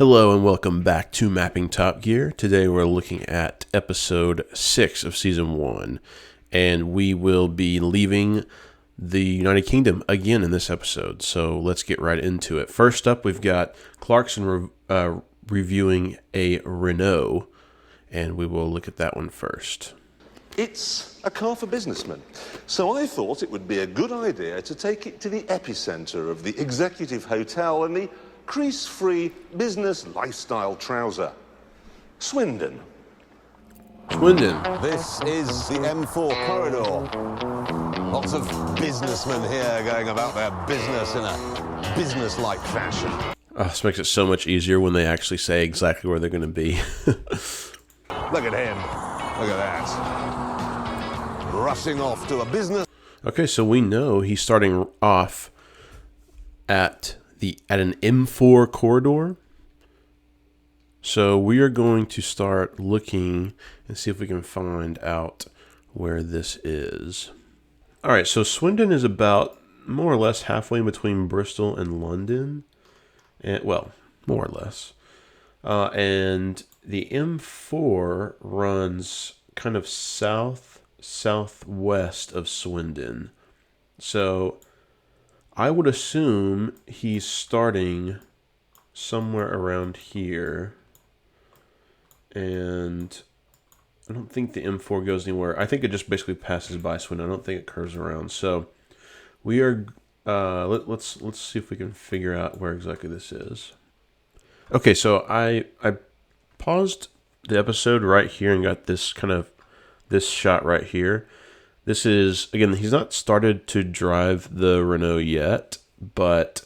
Hello and welcome back to Mapping Top Gear. Today we're looking at episode 6 of season 1, and we will be leaving the United Kingdom again in this episode, so let's get right into it. First up, we've got Clarkson reviewing a Renault, and we will look at that one first. It's a car for businessmen, so I thought it would be a good idea to take it to the epicenter of the executive hotel and the crease-free business lifestyle trouser. Swindon. Swindon. This is the M4 corridor. Lots of businessmen here going about their business in a business-like fashion. Oh, this makes it so much easier when they actually say exactly where they're going to be. Look at him. Look at that. Rushing off to a business. Okay, so we know he's starting off at an M4 corridor. So we are going to start looking and see if we can find out where this is. All right, so Swindon is about more or less halfway between Bristol and London. And, well, more or less. And the M4 runs kind of southwest of Swindon. So I would assume he's starting somewhere around here. And I don't think the M4 goes anywhere. I think it just basically passes by Swindon. I don't think it curves around. So we are let's see if we can figure out where exactly this is. Okay, so I paused the episode right here and got this shot right here. This is, again, he's not started to drive the Renault yet, but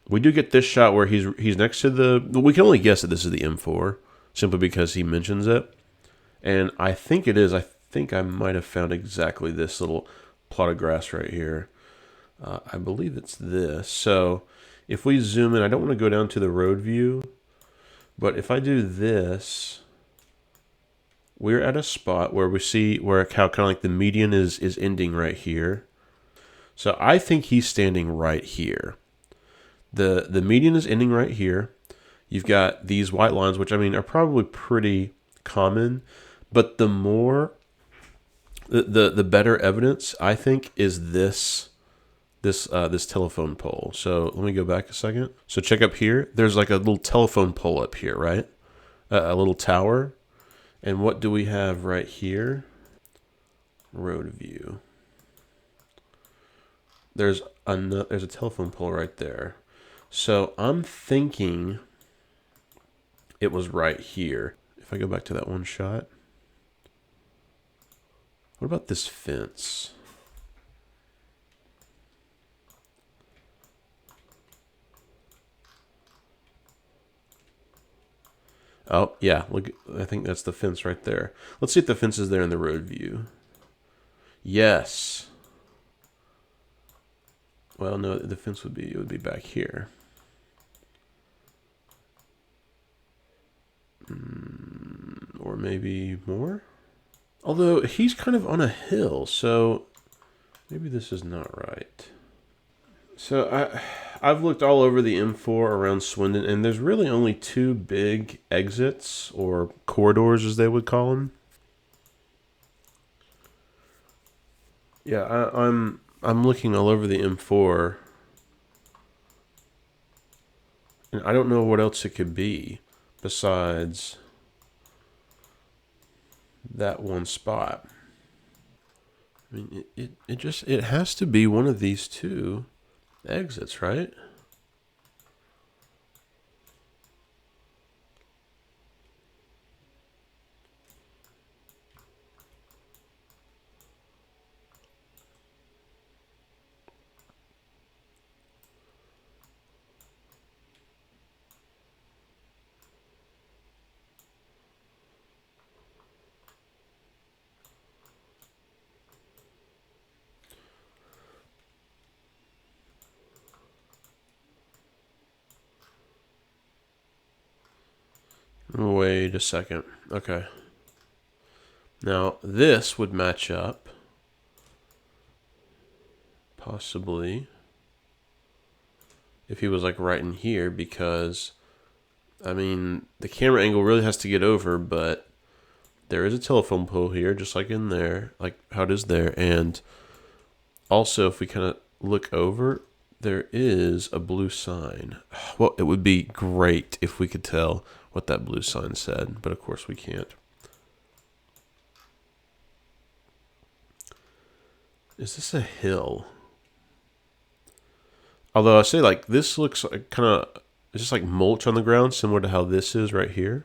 we do get this shot where he's next to we can only guess that this is the M4, simply because he mentions it. And I think it is. I think I might have found exactly this little plot of grass right here. I believe it's this. So if we zoom in, I don't want to go down to the road view, but if I do this, we're at a spot where we see where how kind of like the median is ending right here. So I think he's standing right here. The median is ending right here. You've got these white lines, which I mean are probably pretty common, but the better evidence I think is this telephone pole. So let me go back a second. So check up here. There's like a little telephone pole up here, right? A little tower. And what do we have right here? Road view. There's a telephone pole right there. So I'm thinking it was right here. If I go back to that one shot. What about this fence? Oh, yeah, look, I think that's the fence right there. Let's see if the fence is there in the road view. Yes. Well, no, the fence would be back here. Or maybe more? Although, he's kind of on a hill, so maybe this is not right. So I've looked all over the M4 around Swindon, and there's really only two big exits, or corridors as they would call them. Yeah, I'm looking all over the M4, and I don't know what else it could be besides that one spot. I mean, it has to be one of these two exits, right? Wait a second. Okay. Now, this would match up. Possibly. If he was like right in here, because I mean, the camera angle really has to get over, but there is a telephone pole here, just like in there, like how it is there. And also, if we kind of look over, there is a blue sign. Well, it would be great if we could tell what that blue sign said, but of course we can't. Is this a hill? Although I say, like, this looks like kind of, it's just like mulch on the ground, similar to how this is right here.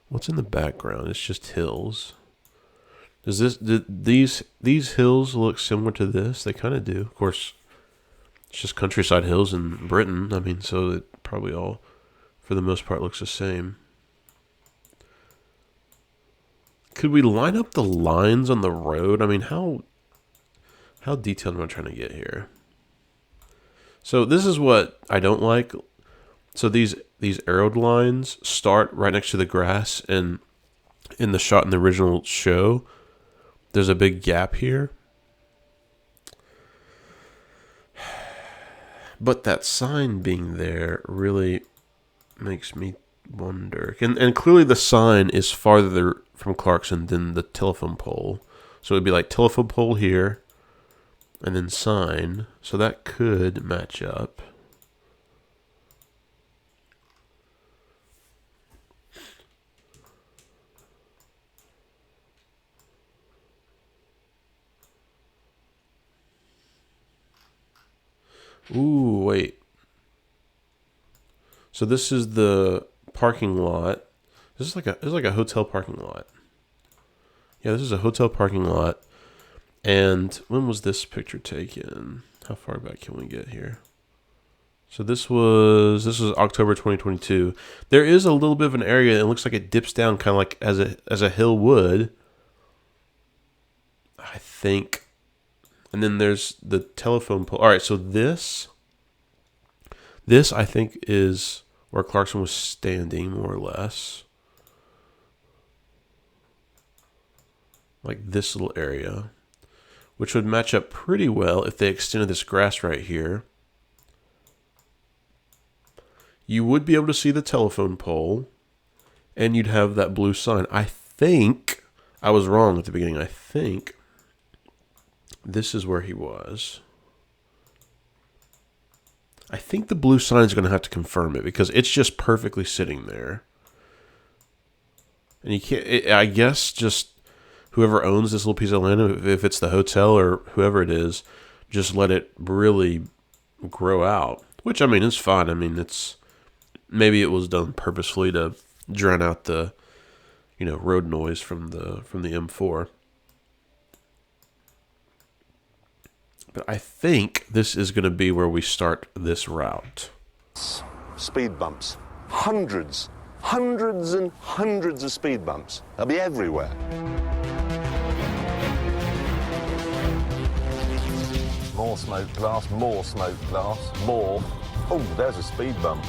What's in the background? It's just hills. Do these hills look similar to this? They kind of do. Of course, it's just countryside hills in Britain. I mean, so it probably all, for the most part, looks the same. Could we line up the lines on the road? I mean, how detailed am I trying to get here? So this is what I don't like. So these arrowed lines start right next to the grass, and in the shot in the original show, there's a big gap here. But that sign being there really makes me wonder. And clearly the sign is farther from Clarkson than the telephone pole. So it'd be like telephone pole here, and then sign. So that could match up. Ooh, wait. So this is the parking lot. This is like a hotel parking lot. Yeah, this is a hotel parking lot. And when was this picture taken? How far back can we get here? So this was October 2022. There is a little bit of an area. It looks like it dips down, kind of like as a hill would, I think. And then there's the telephone pole. All right, so this I think is where Clarkson was standing, more or less. Like this little area, which would match up pretty well if they extended this grass right here. You would be able to see the telephone pole, and you'd have that blue sign. I think I was wrong at the beginning. I think this is where he was. I think the blue sign is going to have to confirm it because it's just perfectly sitting there. And you can't, I guess, just whoever owns this little piece of land, if it's the hotel or whoever it is, just let it really grow out. Which, I mean, is fine. I mean, maybe it was done purposefully to drown out the, road noise from the M4. But I think this is going to be where we start this route. Speed bumps. Hundreds and hundreds of speed bumps. They'll be everywhere. More smoke glass, more. Oh, there's a speed bump.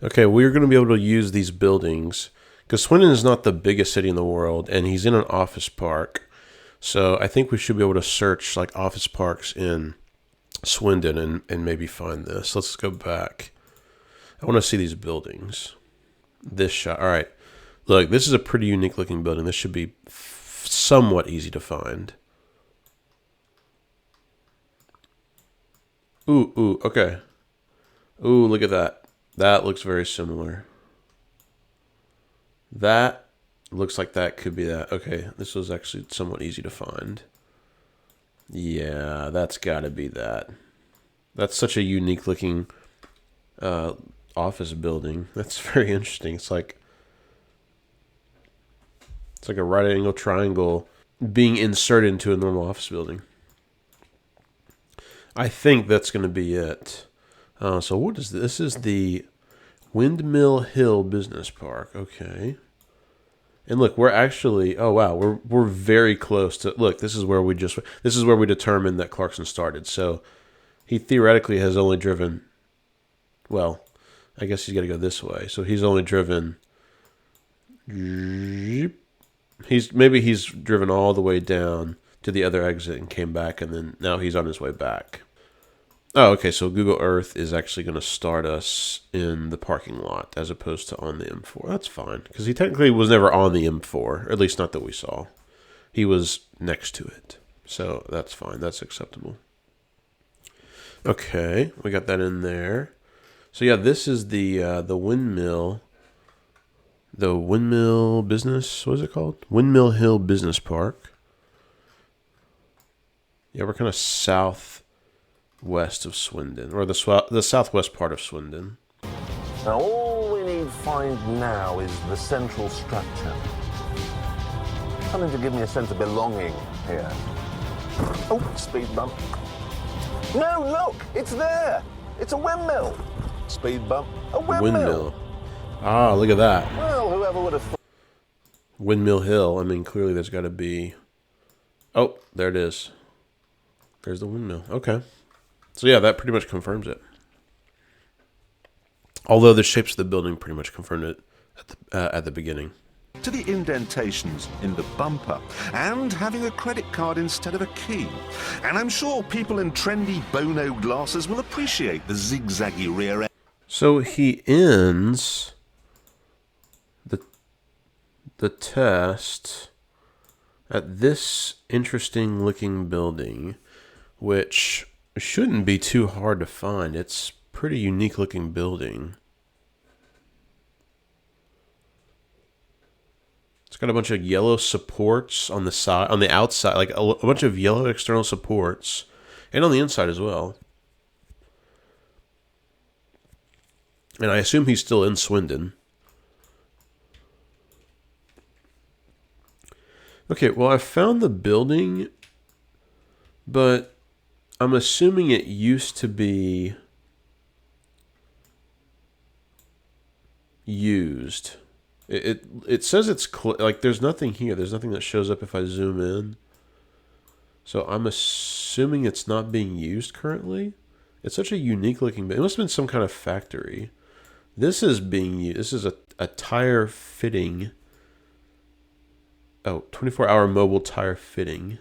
Okay, we're going to be able to use these buildings because Swindon is not the biggest city in the world, and he's in an office park. So I think we should be able to search like office parks in Swindon and maybe find this. Let's go back. I want to see these buildings. This shot. All right. Look, this is a pretty unique looking building. This should be somewhat easy to find. Ooh, okay. Ooh, look at that. That looks very similar. That looks like that could be that. Okay, this was actually somewhat easy to find. Yeah, that's got to be that. That's such a unique looking office building. That's very interesting. It's like a right angle triangle being inserted into a normal office building. I think that's going to be it. So what is this? This is the Windmill Hill Business Park. Okay. And look, we're actually, oh wow, we're very close to, look, this is where we determined that Clarkson started. So he theoretically has only driven, well, I guess he's got to go this way. So he's only driven, he's driven all the way down to the other exit and came back, and then now he's on his way back. Oh, okay, so Google Earth is actually going to start us in the parking lot as opposed to on the M4. That's fine, because he technically was never on the M4, or at least not that we saw. He was next to it, so that's fine. That's acceptable. Okay, we got that in there. So yeah, this is the windmill. The Windmill Business, what is it called? Windmill Hill Business Park. Yeah, we're kind of southwest of Swindon, or the southwest part of Swindon. Now, all we need to find now is the central structure. Something to give me a sense of belonging here. Oh, speed bump. No, look, it's there. It's a windmill. Speed bump. A windmill. Ah, look at that. Well, whoever would have thought. Windmill Hill. I mean, clearly there's got to be... Oh, there it is. There's the windmill. Okay. So yeah, that pretty much confirms it. Although the shapes of the building pretty much confirmed it at the beginning. To the indentations in the bumper, and having a credit card instead of a key. And I'm sure people in trendy Bono glasses will appreciate the zigzaggy rear end. So he ends the test at this interesting looking building, which shouldn't be too hard to find. It's a pretty unique looking building. It's got a bunch of yellow supports on the side, on the outside, like a bunch of yellow external supports, and on the inside as well. And I assume he's still in Swindon. Okay, well, I found the building, but I'm assuming it used to be used. It says it's like there's nothing here. There's nothing that shows up if I zoom in. So I'm assuming it's not being used currently. It's such a unique looking. It must have been some kind of factory. This is being used. This is a tire fitting. Oh, 24-hour mobile tire fitting.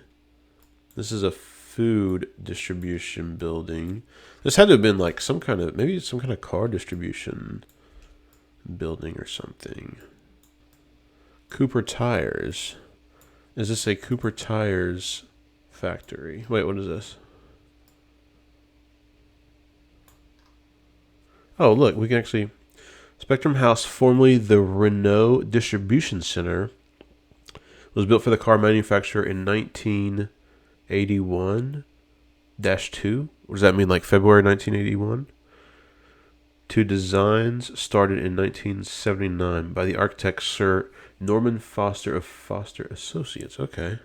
This is a food distribution building. This had to have been like some kind of, maybe some kind of car distribution building or something. Cooper Tires. Is this a Cooper Tires factory? Wait, what is this? Oh, look, we can actually... Spectrum House, formerly the Renault Distribution Center, was built for the car manufacturer in 1981-2. What does that mean, like February 1981? Two designs started in 1979 by the architect Sir Norman Foster of Foster Associates. Okay.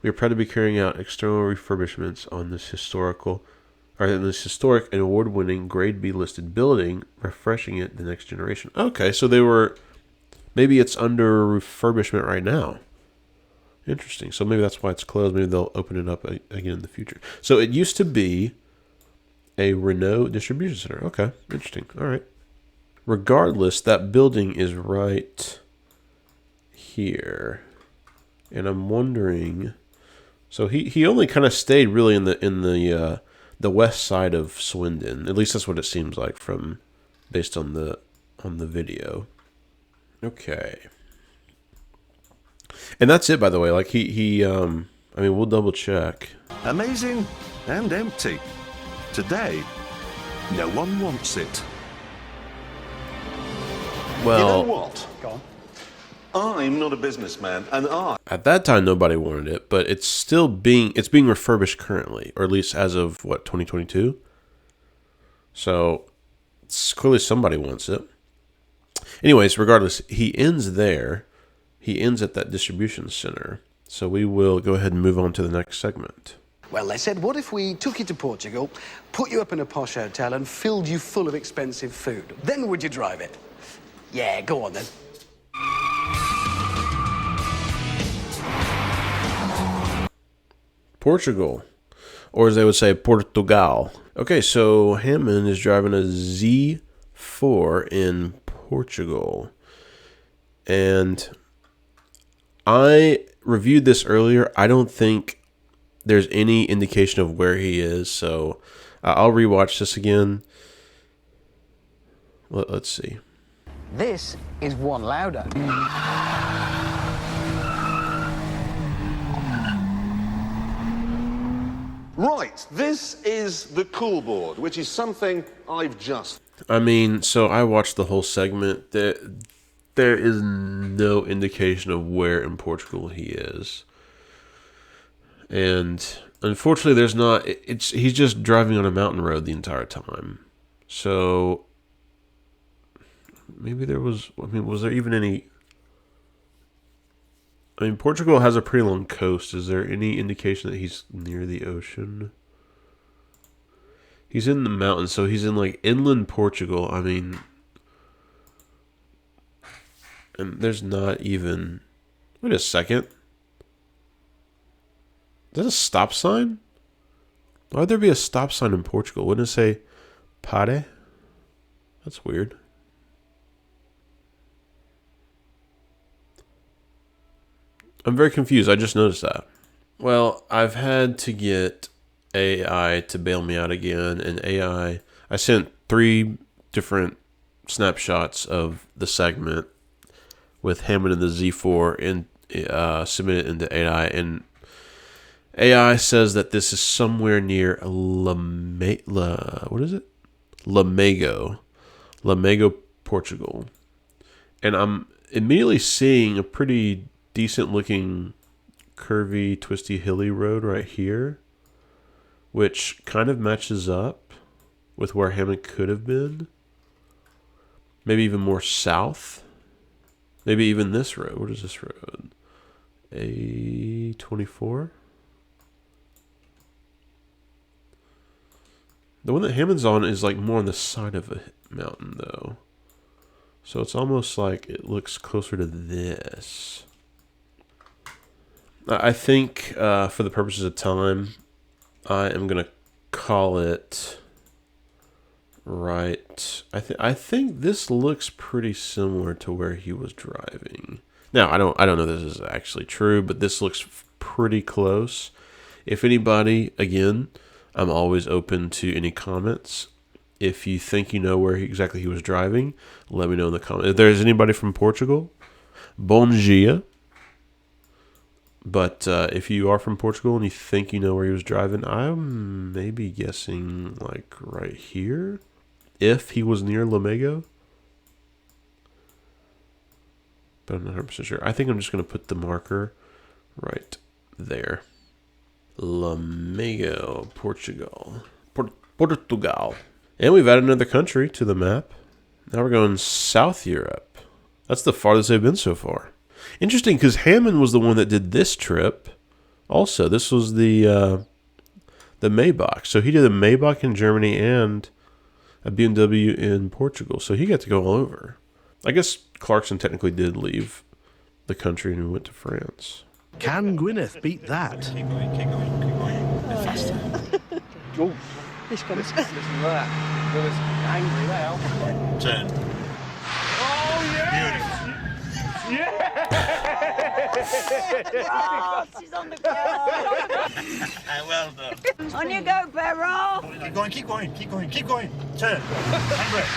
We are proud to be carrying out external refurbishments on this historic and award-winning Grade B listed building, refreshing it the next generation. Okay, so they were... Maybe it's under refurbishment right now. Interesting. So maybe that's why it's closed. Maybe they'll open it up again in the future. So it used to be a Renault distribution center. Okay, interesting. All right. Regardless, that building is right here. And I'm wondering... So he only kind of stayed really in the west side of Swindon. At least that's what it seems like from based on the video. Okay. And that's it, by the way. Like I mean, we'll double check. Amazing and empty. Today, no one wants it. Well, you know what? Go on. I'm not a businessman, and at that time nobody wanted it, but it's still being refurbished currently, or at least as of what, 2022. So it's clearly somebody wants it. Anyways, regardless, he ends there. He ends at that distribution center. So we will go ahead and move on to the next segment. Well, they said, what if we took you to Portugal, put you up in a posh hotel and filled you full of expensive food? Then would you drive it? Yeah, go on then. Portugal, or as they would say, Portugal. Okay, so Hammond is driving a Z4 in Portugal. And I reviewed this earlier. I don't think there's any indication of where he is. So I'll rewatch this again. Let's see. This is one louder. Right, this is the cool board, which is something I've just... I mean, so I watched the whole segment. There is no indication of where in Portugal he is. And unfortunately, there's not... He's just driving on a mountain road the entire time. So... maybe there was... I mean, was there even any... I mean, Portugal has a pretty long coast. Is there any indication that he's near the ocean? He's in the mountains, so he's in, like, inland Portugal. I mean... and there's not even... wait a second. Is that a stop sign? Why would there be a stop sign in Portugal? Wouldn't it say pare? That's weird. I'm very confused. I just noticed that. Well, I've had to get AI to bail me out again. And AI... I sent 3 different snapshots of the segment with Hammond and the Z4 and submitted into AI. And AI says that this is somewhere near what is it? Lamego, Portugal. And I'm immediately seeing a pretty decent looking curvy, twisty, hilly road right here, which kind of matches up with where Hammond could have been. Maybe even more south. Maybe even this road. What is this road? A24? The one that Hammond's on is like more on the side of a mountain, though. So it's almost like it looks closer to this. I think for the purposes of time, I am going to call it right. I think this looks pretty similar to where he was driving. Now, I don't know if this is actually true, but this looks pretty close. If anybody, again, I'm always open to any comments. If you think you know where exactly he was driving, let me know in the comments. If there's anybody from Portugal, bom dia. But if you are from Portugal and you think you know where he was driving, I'm maybe guessing like right here. If he was near Lamego. But I'm not 100% sure. I think I'm just going to put the marker right there. Lamego, Portugal. Portugal. And we've added another country to the map. Now we're going South Europe. That's the farthest they've been so far. Interesting, because Hammond was the one that did this trip. Also, this was the Maybach. So he did a Maybach in Germany and a BMW in Portugal. So he got to go all over. I guess Clarkson technically did leave the country and went to France. Can Gwyneth beat that? Keep going. Faster. Oh, This comes. listen to that. Will's angry now. Turn. Oh, yes! Oh, she's on the ground. Well done. On you go, Beryl. Keep going. Turn. Handbrake.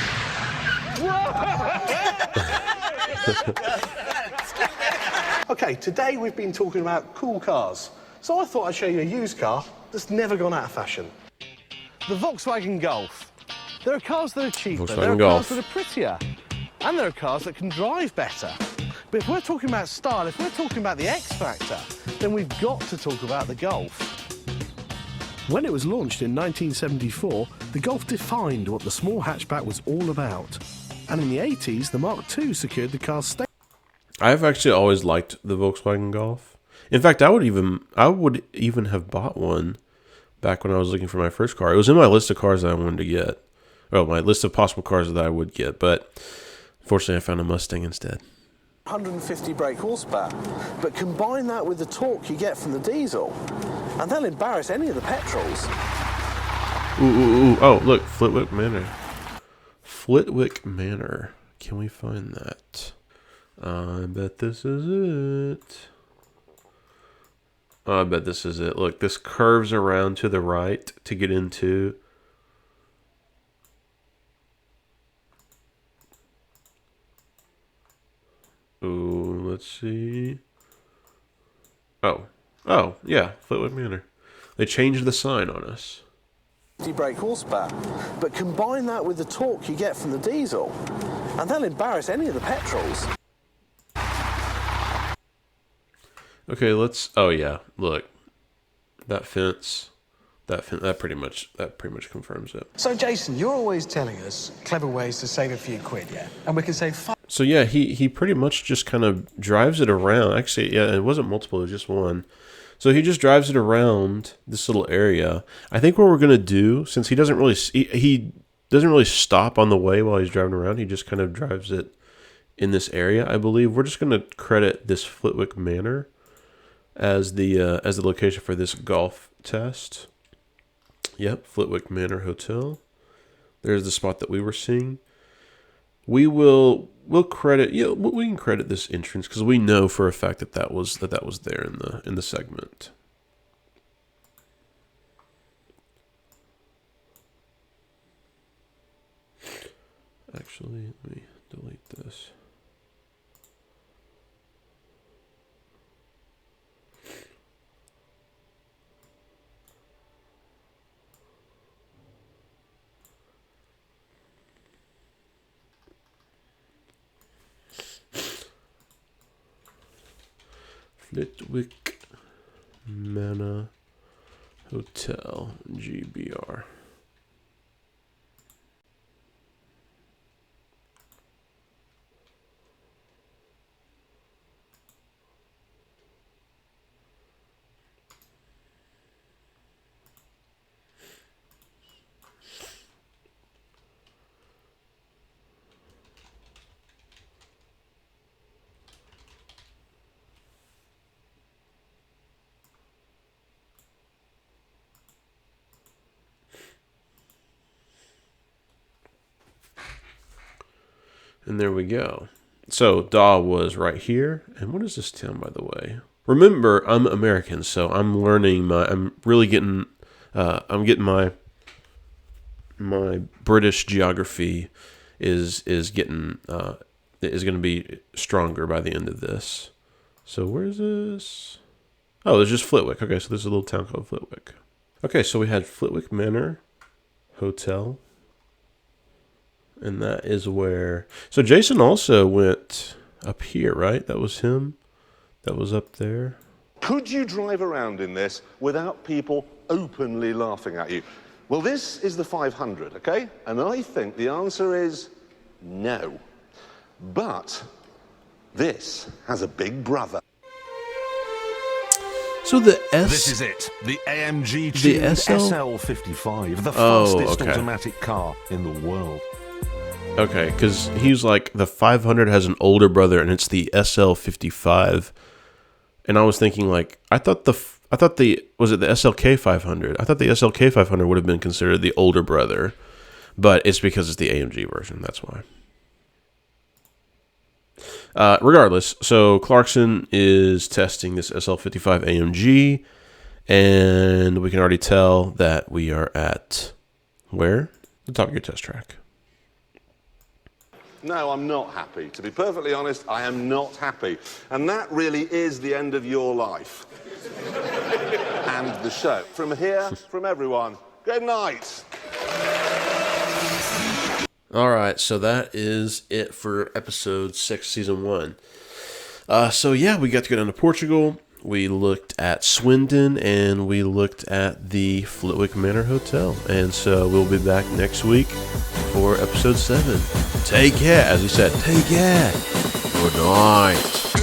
Okay, today we've been talking about cool cars. So I thought I'd show you a used car that's never gone out of fashion. The Volkswagen Golf. There are cars that are cheaper, there are Golf. cars that are prettier, and there are cars that can drive better. But if we're talking about style, if we're talking about the X Factor, then we've got to talk about the Golf. When it was launched in 1974, the Golf defined what the small hatchback was all about. And in the 80s, the Mark II secured the car's status. I've actually always liked the Volkswagen Golf. In fact, I would even have bought one back when I was looking for my first car. It was in my list of cars that I wanted to get. Well, my list of possible cars that I would get, but fortunately I found a Mustang instead. 150 brake horsepower, but combine that with the torque you get from the diesel, and they'll embarrass any of the petrols. Ooh. Oh, look, Flitwick Manor. Flitwick Manor. Can we find that? I bet this is it. Oh, I bet this is it. Look, this curves around to the right to get into. Ooh, let's see. Oh, yeah, Flitwick Manor. They changed the sign on us. Brake horsepower, but combine that with the torque you get from the diesel, and they'll embarrass any of the petrols. Okay, let's. Oh yeah, look, that fence, that pretty much confirms it. So, Jason, you're always telling us clever ways to save a few quid, yeah? And we can save So yeah, he pretty much just kind of drives it around. Actually, yeah, it wasn't multiple; it was just one. So he just drives it around this little area. I think what we're gonna do, since he doesn't really stop on the way while he's driving around, he just kind of drives it in this area. I believe we're just gonna credit this Flitwick Manor as the location for this golf test. Yep, Flitwick Manor Hotel. There's the spot that we were seeing. We'll credit, we can credit this entrance because we know for a fact that was there in the segment. Actually, let me delete this. Flitwick Manor Hotel, GBR. And there we go. So Dawe was right here. And what is this town, by the way? Remember, I'm American, so I'm learning I'm getting my British geography is going to be stronger by the end of this. So where is this? Oh, there's just Flitwick. Okay, so there's a little town called Flitwick. Okay, so we had Flitwick Manor Hotel. And that is where... So Jason also went up here, right? That was him. That was up there. Could you drive around in this without people openly laughing at you? Well, this is the 500, okay? And I think the answer is no. But this has a big brother. So This is it. The AMG SL55, the fastest automatic car in the world. Okay, because he was like, the 500 has an older brother, and it's the SL55. And I was thinking, like, was it the SLK 500? I thought the SLK 500 would have been considered the older brother, but it's because it's the AMG version. That's why. Regardless, so Clarkson is testing this SL55 AMG, and we can already tell that we are at where? The Top Gear test track. No, I'm not happy. To be perfectly honest, I am not happy. And that really is the end of your life. And the show. From here, from everyone, good night. All right, so that is it for episode 6, season 1. So yeah, we got to go down to Portugal. We looked at Swindon, and we looked at the Flitwick Manor Hotel. And so we'll be back next week for episode 7. Take care, as we said, take care. Good night.